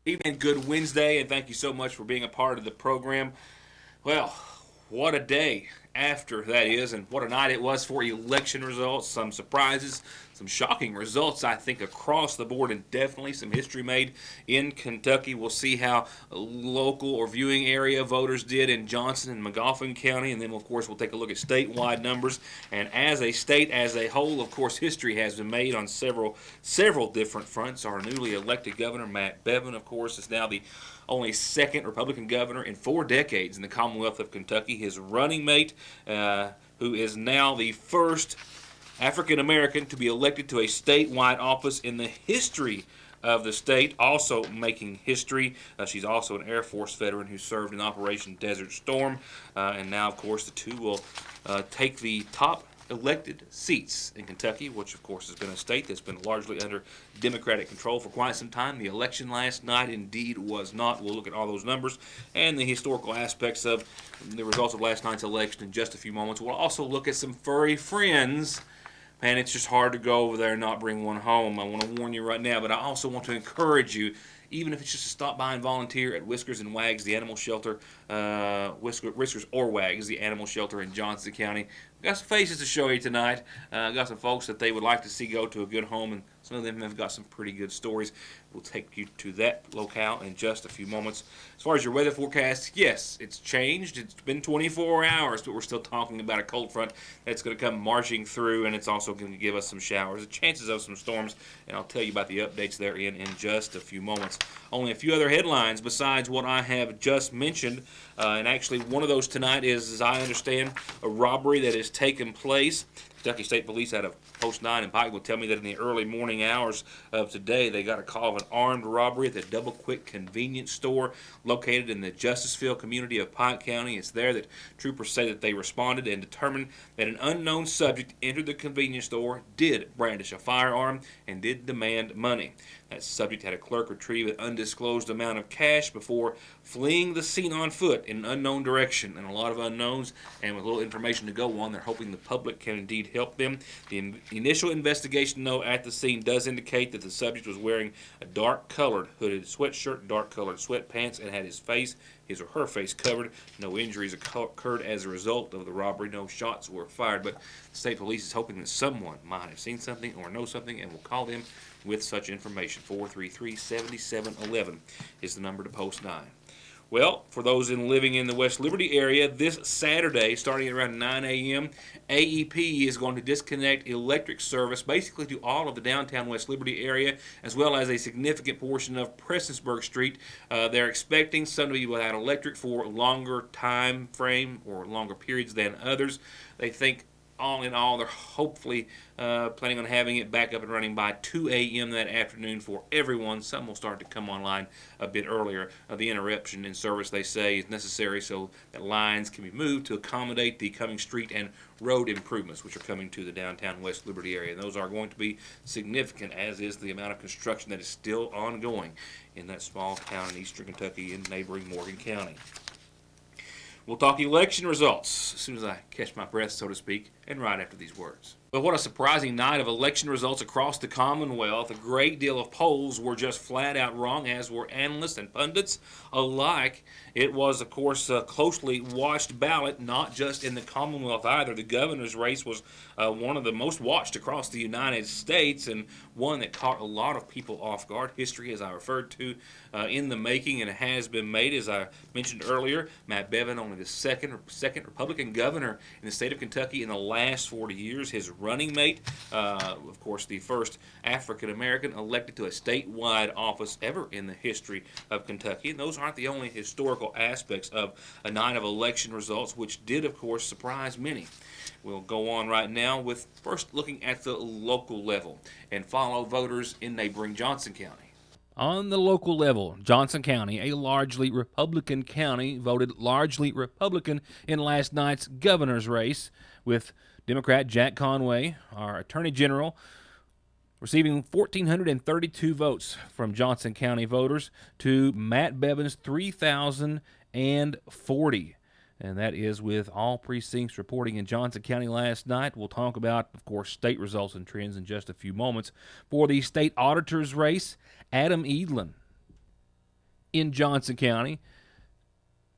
Evening, good Wednesday, and thank you so much for being a part of the program. Well, what a day after that is, and what a night it was for election results. Some surprises, some shocking results, I think, across the board, and definitely some history made in Kentucky. We'll see how local or viewing area voters did in Johnson and Magoffin County, and then, of course, we'll take a look at statewide numbers. And as a state, as a whole, of course, history has been made on several different fronts. Our newly elected governor, Matt Bevin, of course, is now the only second Republican governor in 4 decades in the Commonwealth of Kentucky. His running mate, who is now the first African American to be elected to a statewide office in the history of the state, also making history. She's also an Air Force veteran who served in Operation Desert Storm. And now, of course, the two will take the top elected seats in Kentucky, which of course has been a state that's been largely under Democratic control for quite some time. The election last night indeed was not. We'll look at all those numbers and the historical aspects of the results of last night's election in just a few moments. We'll also look at some furry friends. Man, it's just hard to go over there and not bring one home. I want to warn you right now, but I also want to encourage you, even if it's just to stop by and volunteer at Whiskers and Wags, the animal shelter, Whiskers or Wags, the animal shelter in Johnson County. We've got some faces to show you tonight. Got some folks that they would like to see go to a good home, and some of them have got some pretty good stories. We'll take you to that locale in just a few moments. As far as your weather forecast, yes, it's changed. It's been 24 hours, but we're still talking about a cold front that's going to come marching through, and it's also going to give us some showers, the chances of some storms, and I'll tell you about the updates therein in just a few moments. Only a few other headlines besides what I have just mentioned, and actually one of those tonight is, as I understand, a robbery that has taken place. Kentucky State Police out of Post 9 in Pike will tell me that in the early morning hours of today, they got a call of an armed robbery at the Double Quick convenience store located in the Justiceville community of Pike County. It's there that troopers say that they responded and determined that an unknown subject entered the convenience store, did brandish a firearm, and did demand money. That subject had a clerk retrieve an undisclosed amount of cash before fleeing the scene on foot in an unknown direction. And a lot of unknowns, and with little information to go on, they're hoping the public can indeed help them. The initial investigation, though, at the scene does indicate that the subject was wearing a dark-colored hooded sweatshirt, dark-colored sweatpants, and had his or her face covered. No injuries occurred as a result of the robbery. No shots were fired, but the state police is hoping that someone might have seen something or know something and will call them with such information. 433-7711 is the number to Post 9. Well, for those living in the West Liberty area, this Saturday, starting at around 9 a.m., AEP is going to disconnect electric service basically to all of the downtown West Liberty area, as well as a significant portion of Prestonsburg Street. They're expecting some to be without electric for longer time frame or longer periods than others. They think all in all, they're hopefully planning on having it back up and running by 2 a.m. that afternoon for everyone. Some will start to come online a bit earlier. The interruption in service, they say, is necessary so that lines can be moved to accommodate the coming street and road improvements which are coming to the downtown West Liberty area. And those are going to be significant, as is the amount of construction that is still ongoing in that small town in eastern Kentucky in neighboring Morgan County. We'll talk election results as soon as I catch my breath, so to speak, and right after these words. But what a surprising night of election results across the Commonwealth. A great deal of polls were just flat out wrong, as were analysts and pundits alike. It was, of course, a closely watched ballot, not just in the Commonwealth either. The governor's race was one of the most watched across the United States, and one that caught a lot of people off guard. History, as I referred to, in the making, and it has been made, as I mentioned earlier. Matt Bevin, only the second Republican governor in the state of Kentucky in the last 40 years. His running mate, of course, the first African American elected to a statewide office ever in the history of Kentucky. And those aren't the only historical aspects of a night of election results, which did, of course, surprise many. We'll go on right now with first looking at the local level and follow voters in neighboring Johnson County. On the local level, Johnson County, a largely Republican county, voted largely Republican in last night's governor's race, with Democrat Jack Conway, our Attorney General, receiving 1,432 votes from Johnson County voters to Matt Bevin's 3,040. And that is with all precincts reporting in Johnson County last night. We'll talk about, of course, state results and trends in just a few moments. For the state auditor's race, Adam Edlin in Johnson County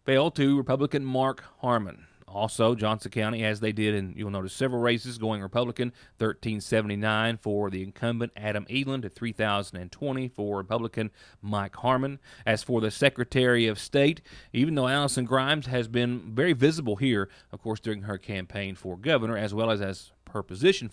fell to Republican Mark Harmon. Also, Johnson County, as they did, and you'll notice several races going Republican, 1379 for the incumbent Adam Eland to 3020 for Republican Mike Harmon. As for the Secretary of State, even though Allison Grimes has been very visible here, of course, during her campaign for governor, as well as her position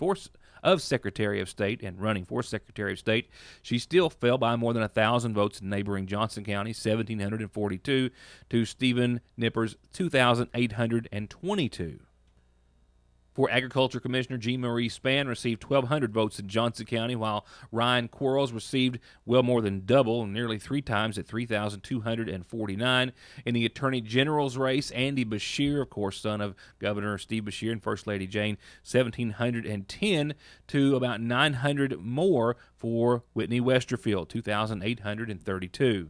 of Secretary of State and running for Secretary of State, she still fell by more than 1,000 votes in neighboring Johnson County, 1,742 to Stephen Nipper's 2,822. For Agriculture Commissioner Jean Marie Spann received 1,200 votes in Johnson County, while Ryan Quarles received well more than double, nearly 3 times at 3,249. In the Attorney General's race, Andy Beshear, of course, son of Governor Steve Beshear and First Lady Jane, 1,710 to about 900 more for Whitney Westerfield, 2,832.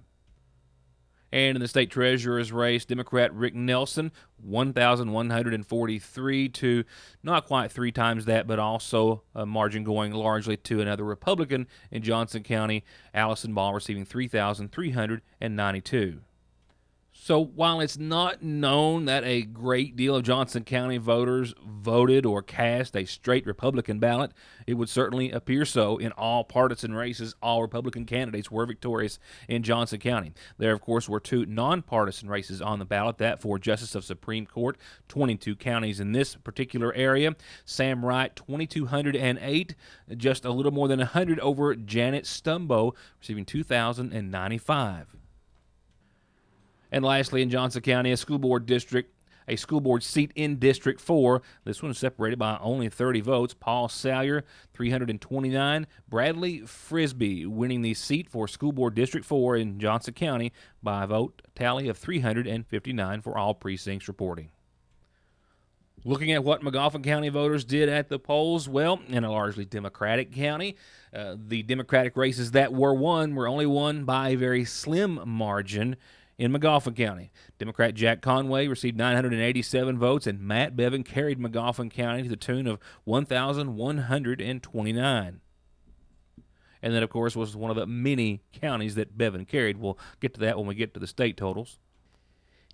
And in the state treasurer's race, Democrat Rick Nelson, 1,143 to not quite 3 times that, but also a margin going largely to another Republican in Johnson County, Allison Ball, receiving 3,392. So while it's not known that a great deal of Johnson County voters voted or cast a straight Republican ballot, it would certainly appear so in all partisan races. All Republican candidates were victorious in Johnson County. There, of course, were 2 nonpartisan races on the ballot, that for Justice of Supreme Court, 22 counties in this particular area. Sam Wright, 2,208, just a little more than 100 over Janet Stumbo, receiving 2,095. And lastly, in Johnson County, a school board seat in District 4. This one is separated by only 30 votes. Paul Salyer, 329. Bradley Frisbee winning the seat for School Board District 4 in Johnson County by a vote tally of 359 for all precincts reporting. Looking at what Magoffin County voters did at the polls, well, in a largely Democratic county, the Democratic races that were won were only won by a very slim margin. In Magoffin County, Democrat Jack Conway received 987 votes, and Matt Bevin carried Magoffin County to the tune of 1,129. And that, of course, was one of the many counties that Bevin carried. We'll get to that when we get to the state totals.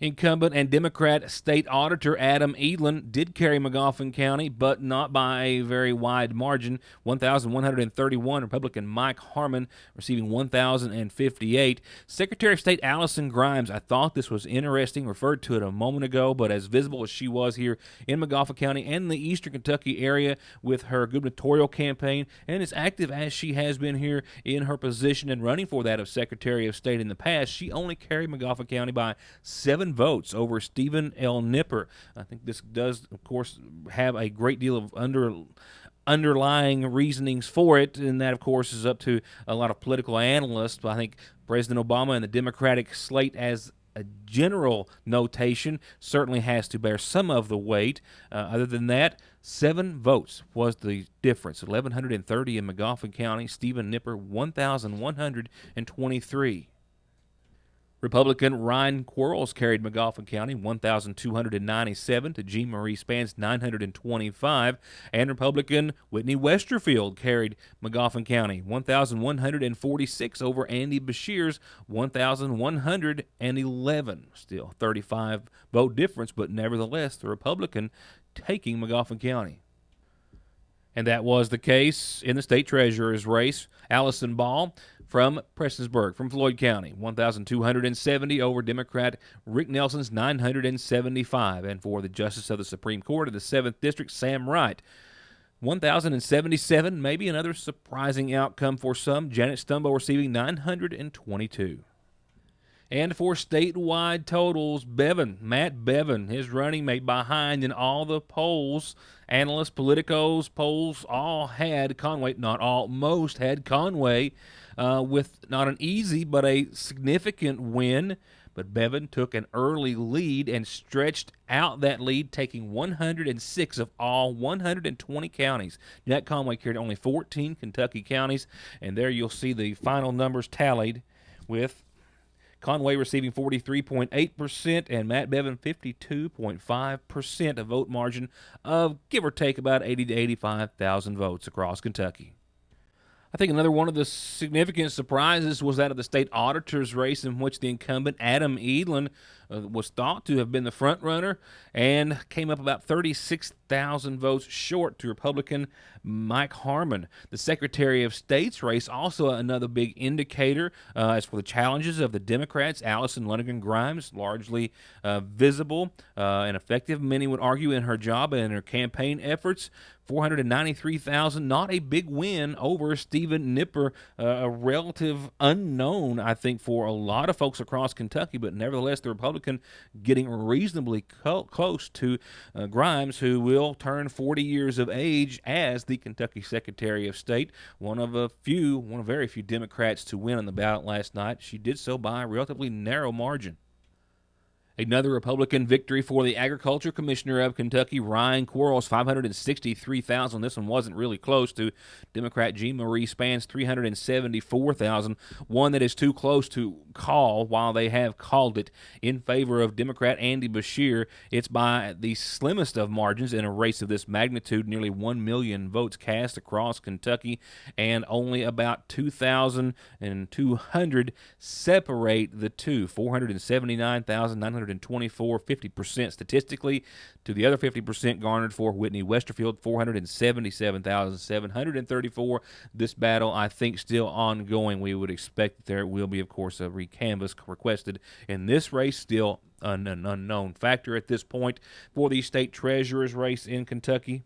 Incumbent and Democrat State Auditor Adam Eland did carry Magoffin County, but not by a very wide margin. 1,131. Republican Mike Harmon receiving 1,058. Secretary of State Allison Grimes, I thought this was interesting, referred to it a moment ago, but as visible as she was here in Magoffin County and the eastern Kentucky area with her gubernatorial campaign, and as active as she has been here in her position and running for that of Secretary of State in the past, she only carried Magoffin County by 7 votes over Stephen L. Nipper. I think this does, of course, have a great deal of underlying reasonings for it, and that, of course, is up to a lot of political analysts. But I think President Obama and the Democratic slate, as a general notation, certainly has to bear some of the weight. Other than that, 7 votes was the difference. 1,130 in Magoffin County. Stephen Nipper, 1,123. Republican Ryan Quarles carried Magoffin County 1,297 to Jean Marie Spann's 925, and Republican Whitney Westerfield carried Magoffin County 1,146 over Andy Beshear's 1,111. Still 35 vote difference, but nevertheless the Republican taking Magoffin County. And that was the case in the state treasurer's race. Allison Ball from Prestonsburg, from Floyd County, 1,270 over Democrat Rick Nelson's 975. And for the Justice of the Supreme Court of the 7th District, Sam Wright, 1,077, maybe another surprising outcome for some. Janet Stumbo receiving 922. And for statewide totals, Matt Bevin, his running mate behind in all the polls. Analysts, politicos, polls all had Conway, not all, most had Conway with not an easy but a significant win. But Bevin took an early lead and stretched out that lead, taking 106 of all 120 counties. Jack Conway carried only 14 Kentucky counties, and there you'll see the final numbers tallied with Conway receiving 43.8% and Matt Bevin 52.5%, a vote margin of give or take about 80 to 85,000 votes across Kentucky. I think another one of the significant surprises was that of the state auditor's race, in which the incumbent Adam Edlin was thought to have been the front runner and came up about 36,000 votes short to Republican Mike Harmon. The Secretary of State's race, also another big indicator as for the challenges of the Democrats. Allison Lunnegan Grimes, largely visible and effective, many would argue, in her job and in her campaign efforts. 493,000, not a big win over Stephen Nipper, a relative unknown, I think, for a lot of folks across Kentucky, but nevertheless, the Republican getting reasonably close to Grimes, who will turn 40 years of age as the Kentucky Secretary of State, one of very few Democrats to win on the ballot last night. She did so by a relatively narrow margin. Another Republican victory for the Agriculture Commissioner of Kentucky, Ryan Quarles, 563,000. This one wasn't really close to Democrat Jean Marie Spann's 374,000. One that is too close to call, while they have called it in favor of Democrat Andy Beshear. It's by the slimmest of margins in a race of this magnitude, nearly 1 million votes cast across Kentucky, and only about 2,200 separate the two. 479,924, 50% statistically, to the other 50% garnered for Whitney Westerfield, 477,734. This battle, I think, still ongoing. We would expect that there will be, of course, a recanvass requested in this race, still an unknown factor at this point. For the state treasurer's race in Kentucky,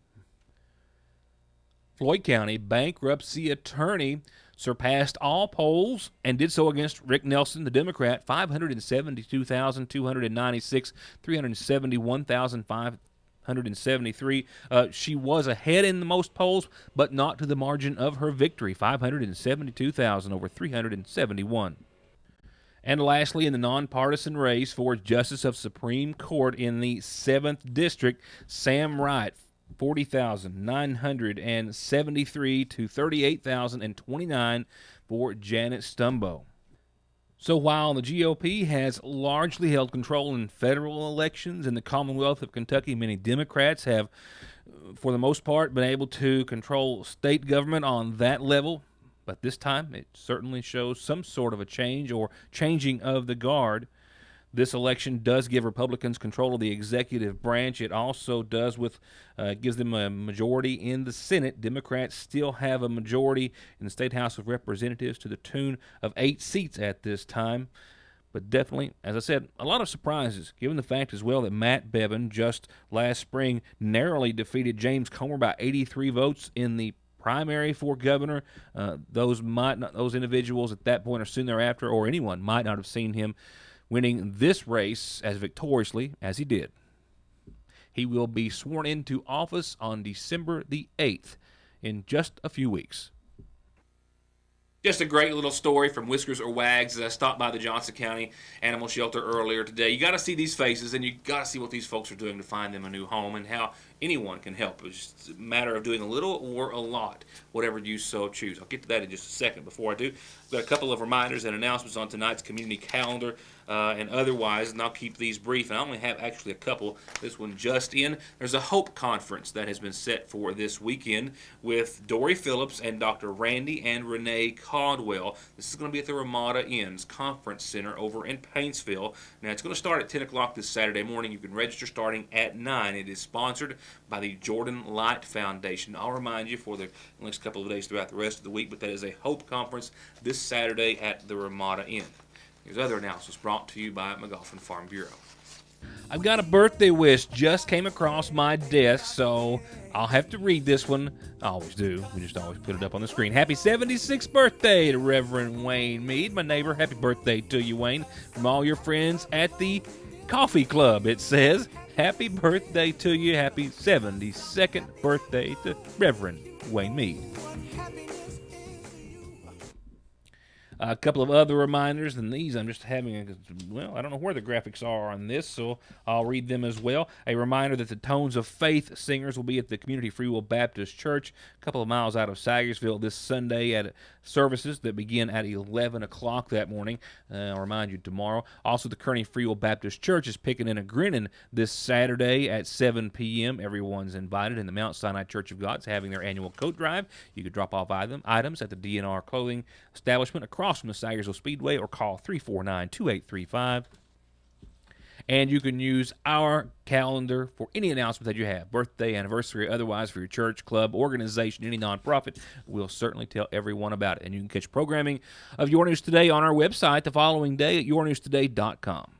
Floyd County bankruptcy attorney surpassed all polls and did so against Rick Nelson, the Democrat, 572,296, 371,573. She was ahead in the most polls, but not to the margin of her victory, 572,000 over 371. And lastly, in the nonpartisan race for Justice of Supreme Court in the 7th District, Sam Wright, 40,973 to 38,029 for Janet Stumbo. So while the GOP has largely held control in federal elections in the Commonwealth of Kentucky, many Democrats have, for the most part, been able to control state government on that level. But this time, it certainly shows some sort of a change or changing of the guard. This election does give Republicans control of the executive branch. It also gives them a majority in the Senate. Democrats still have a majority in the State House of Representatives to the tune of 8 seats at this time. But definitely, as I said, a lot of surprises, given the fact as well that Matt Bevin just last spring narrowly defeated James Comer by 83 votes in the primary for governor. Those individuals at that point or soon thereafter, or anyone, might not have seen him winning this race as victoriously as he did. He will be sworn into office on December the 8th, in just a few weeks. Just a great little story from Whiskers or Wags as I stopped by the Johnson County Animal Shelter earlier today. You got to see these faces, and you got to see what these folks are doing to find them a new home, and how anyone can help. It's just a matter of doing a little or a lot, whatever you so choose. I'll get to that in just a second. Before I do, I've got a couple of reminders and announcements on tonight's community calendar and otherwise, and I'll keep these brief. And I only have actually a couple. This one just in. There's a Hope Conference that has been set for this weekend with Dory Phillips and Dr. Randy and Renee Caldwell. This is going to be at the Ramada Inns Conference Center over in Paintsville. Now, it's going to start at 10 o'clock this Saturday morning. You can register starting at 9. It is sponsored by the Jordan Light Foundation. I'll remind you for the next couple of days throughout the rest of the week, but that is a Hope Conference this Saturday at the Ramada Inn. Here's other announcements brought to you by McGoffin Farm Bureau. I've got a birthday wish just came across my desk, so I'll have to read this one. I always do. We just always put it up on the screen. Happy 76th birthday to Reverend Wayne Mead, my neighbor. Happy birthday to you, Wayne, from all your friends at the Coffee Club. It says, happy birthday to you. Happy 72nd birthday to Reverend Wayne Mead. A couple of other reminders than these. I'm just having I don't know where the graphics are on this, so I'll read them as well. A reminder that the Tones of Faith singers will be at the Community Free Will Baptist Church, a couple of miles out of Sagersville, this Sunday at services that begin at 11 o'clock that morning. I'll remind you tomorrow. Also, the Kearney Free Will Baptist Church is picking in a grinning this Saturday at 7 p.m. Everyone's invited, and the Mount Sinai Church of God is having their annual coat drive. You could drop off items at the DNR clothing establishment across from the Sagersville Speedway, or call 349-2835. And you can use our calendar for any announcement that you have, birthday, anniversary, otherwise, for your church, club, organization, any nonprofit. We'll certainly tell everyone about it. And you can catch programming of Your News Today on our website the following day at yournewstoday.com.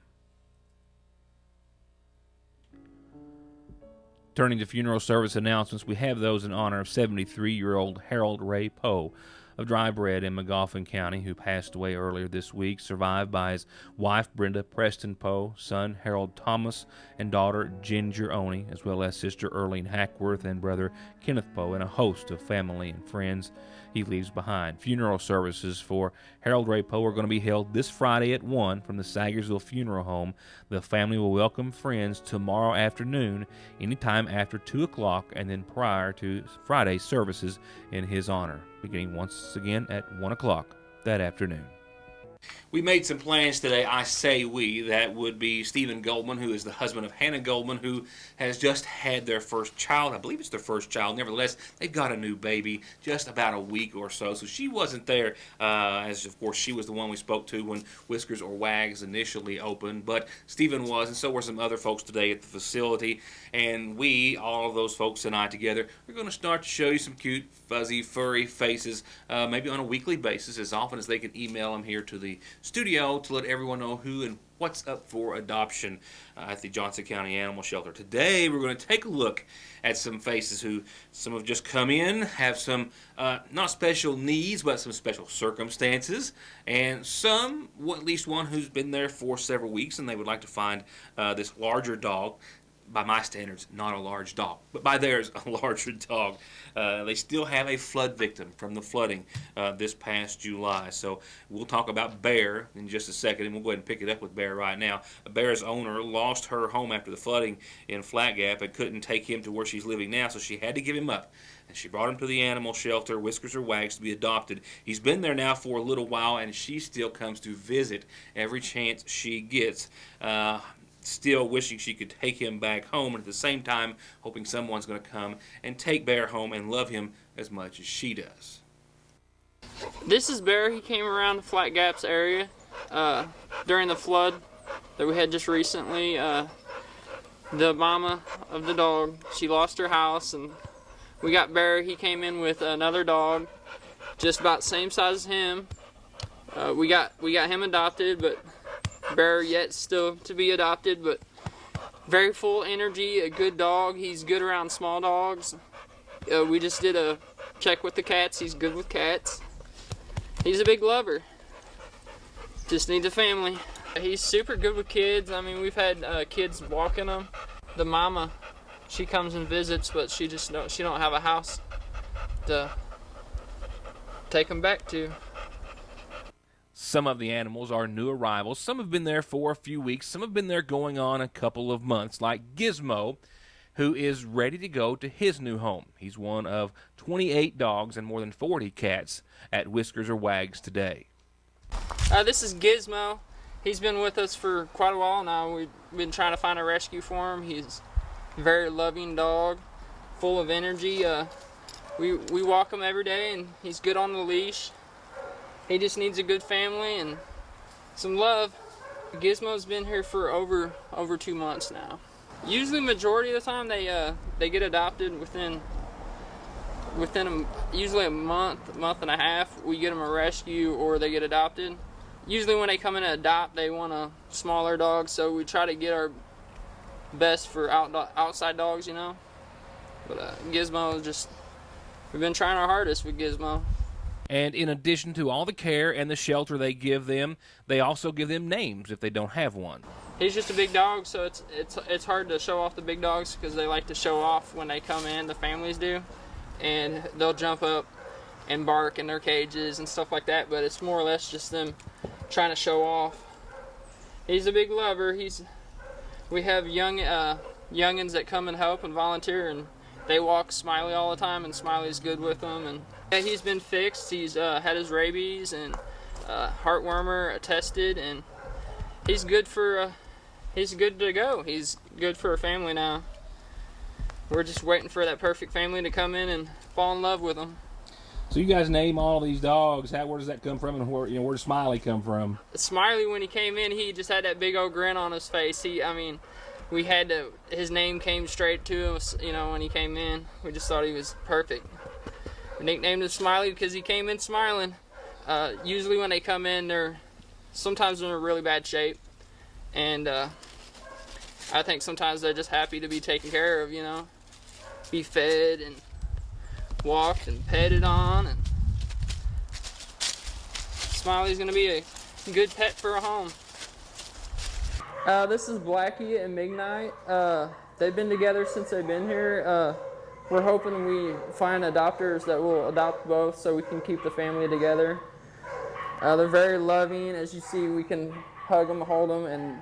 Turning to funeral service announcements, we have those in honor of 73-year-old Harold Ray Poe of Dry Bread in McGoffin County, who passed away earlier this week, survived by his wife Brenda Preston Poe, son Harold Thomas, and daughter Ginger Oney, as well as sister Earlene Hackworth and brother Kenneth Poe, and a host of family and friends he leaves behind. Funeral services for Harold Ray Poe are going to be held this Friday at 1 from the Sagersville Funeral Home. The family will welcome friends tomorrow afternoon, anytime after 2 o'clock, and then prior to Friday's services in his honor, beginning once again at 1 o'clock that afternoon. We made some plans today, I say we, that would be Stephen Goldman, who is the husband of Hannah Goldman, who has just had their first child. I believe it's their first child. Nevertheless, they've got a new baby just about a week or so. So she wasn't there, as of course she was the one we spoke to when Whiskers or Wags initially opened. But Stephen was, and so were some other folks today at the facility. And we, all of those folks and I together, we're going to start to show you some cute, fuzzy, furry faces, maybe on a weekly basis, as often as they can email them here to the studio to let everyone know who and what's up for adoption at the Johnson County Animal Shelter. Today we're going to take a look at some faces who some have just come in, have some not special needs but some special circumstances, and some, at least one who's been there for several weeks and they would like to find this larger dog. By my standards, not a large dog, but by theirs, a larger dog. They still have a flood victim from the flooding this past July. So we'll talk about Bear in just a second, and we'll go ahead and pick it up with Bear right now. Bear's owner lost her home after the flooding in Flat Gap and couldn't take him to where she's living now, so she had to give him up. And she brought him to the animal shelter, Whiskers or Wags, to be adopted. He's been there now for a little while, and she still comes to visit every chance she gets. Still wishing she could take him back home, and at the same time hoping someone's going to come and take Bear home and love him as much as she does. This is Bear. He came around the Flat Gaps area during the flood that we had just recently. The mama of the dog, she lost her house, and we got Bear. He came in with another dog just about the same size as him. We got him adopted, but Bear yet still to be adopted, but very full energy, a good dog. He's good around small dogs. We just did a check with the cats. He's good with cats. He's a big lover. Just needs a family. He's super good with kids. I mean, we've had kids walking him. The mama, she comes and visits, but she don't have a house to take him back to. Some of the animals are new arrivals. Some have been there for a few weeks. Some have been there going on a couple of months, like Gizmo, who is ready to go to his new home. He's one of 28 dogs and more than 40 cats at Whiskers or Wags today. This is Gizmo. He's been with us for quite a while now. We've been trying to find a rescue for him. He's a very loving dog, full of energy. We walk him every day, and he's good on the leash. He just needs a good family and some love. Gizmo's been here for over 2 months now. Usually, majority of the time, they get adopted within usually a month and a half. We get them a rescue or they get adopted. Usually, when they come in to adopt, they want a smaller dog, so we try to get our best for outside dogs, you know. But Gizmo we've been trying our hardest with Gizmo. And in addition to all the care and the shelter they give them, they also give them names if they don't have one. He's just a big dog, so it's hard to show off the big dogs because they like to show off when they come in, the families do. And they'll jump up and bark in their cages and stuff like that, but it's more or less just them trying to show off. He's a big lover. We have youngins that come and help and volunteer, and they walk Smiley all the time, and Smiley's good with them. And yeah, he's been fixed. He's had his rabies and heartwormer tested, and he's good to go. He's good for a family now. We're just waiting for that perfect family to come in and fall in love with them. So you guys name all these dogs. Where does that come from, and where does Smiley come from? Smiley, when he came in, he just had that big old grin on his face. His name came straight to us, when he came in. We just thought he was perfect. We nicknamed him Smiley because he came in smiling. Usually when they come in, sometimes they're in really bad shape, and I think sometimes they're just happy to be taken care of, be fed and walked and petted on, and Smiley's gonna be a good pet for a home. This is Blackie and Midnight. They've been together since they've been here. We're hoping we find adopters that will adopt both so we can keep the family together. They're very loving. As you see, we can hug them, hold them, and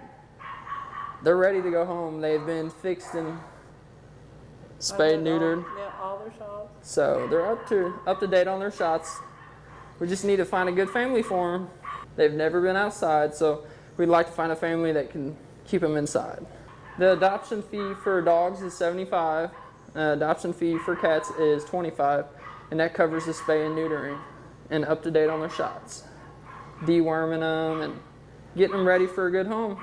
they're ready to go home. They've been fixed and spayed, neutered. Yeah, all their shots. So they're up to date on their shots. We just need to find a good family for them. They've never been outside, so we'd like to find a family that can keep them inside. The adoption fee for dogs is $75. Adoption fee for cats is $25, and that covers the spay and neutering and up to date on their shots, deworming them and getting them ready for a good home.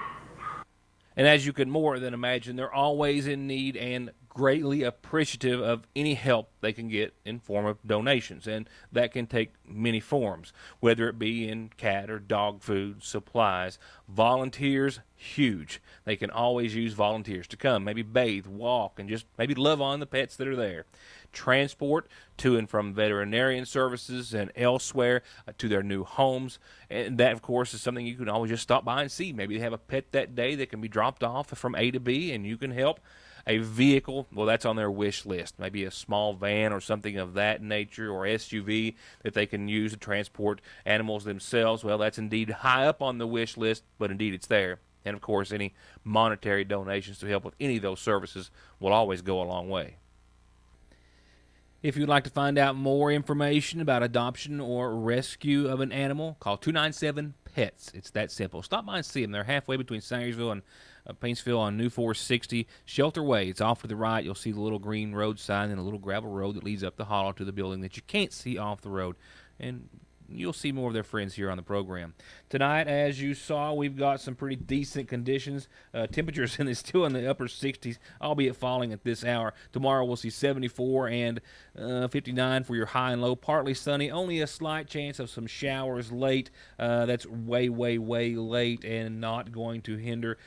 And as you can more than imagine, they're always in need and greatly appreciative of any help they can get in form of donations, and that can take many forms, whether it be in cat or dog food, supplies. Volunteers, huge. They can always use volunteers to come, maybe bathe, walk, and just maybe love on the pets that are there. Transport to and from veterinarian services and elsewhere to their new homes, and that of course is something you can always just stop by and see. Maybe they have a pet that day that can be dropped off from A to B and you can help. A vehicle, well, that's on their wish list. Maybe a small van or something of that nature, or SUV that they can use to transport animals themselves. Well, that's indeed high up on the wish list, but indeed it's there. And of course, any monetary donations to help with any of those services will always go a long way. If you'd like to find out more information about adoption or rescue of an animal, call 297-PETS. It's that simple. Stop by and see them. They're halfway between Sangersville and Paintsville on New 460. Shelter Way. It's off to the right. You'll see the little green road sign and a little gravel road that leads up the hollow to the building that you can't see off the road. And you'll see more of their friends here on the program. Tonight, as you saw, we've got some pretty decent conditions. Temperatures still in the upper 60s, albeit falling at this hour. Tomorrow we'll see 74 and 59 for your high and low. Partly sunny, only a slight chance of some showers late. That's way, way, way late and not going to hinder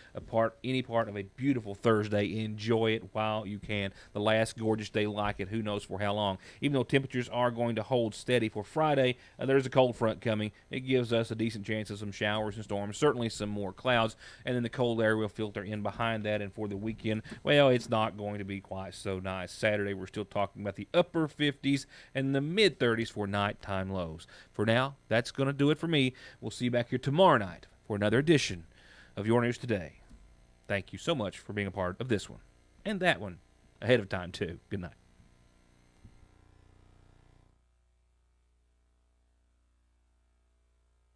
any part of a beautiful Thursday. Enjoy it while you can. The last gorgeous day like it, who knows for how long. Even though temperatures are going to hold steady for Friday, there's a cold front coming. It gives us a decent chance of some showers and storms, certainly some more clouds, and then the cold air will filter in behind that. And for the weekend, well, it's not going to be quite so nice. Saturday, we're still talking about the upper 50s and the mid 30s for nighttime lows. For now, that's going to do it for me. We'll see you back here tomorrow night for another edition of Your News Today. Thank you so much for being a part of this one and that one ahead of time, too. Good night.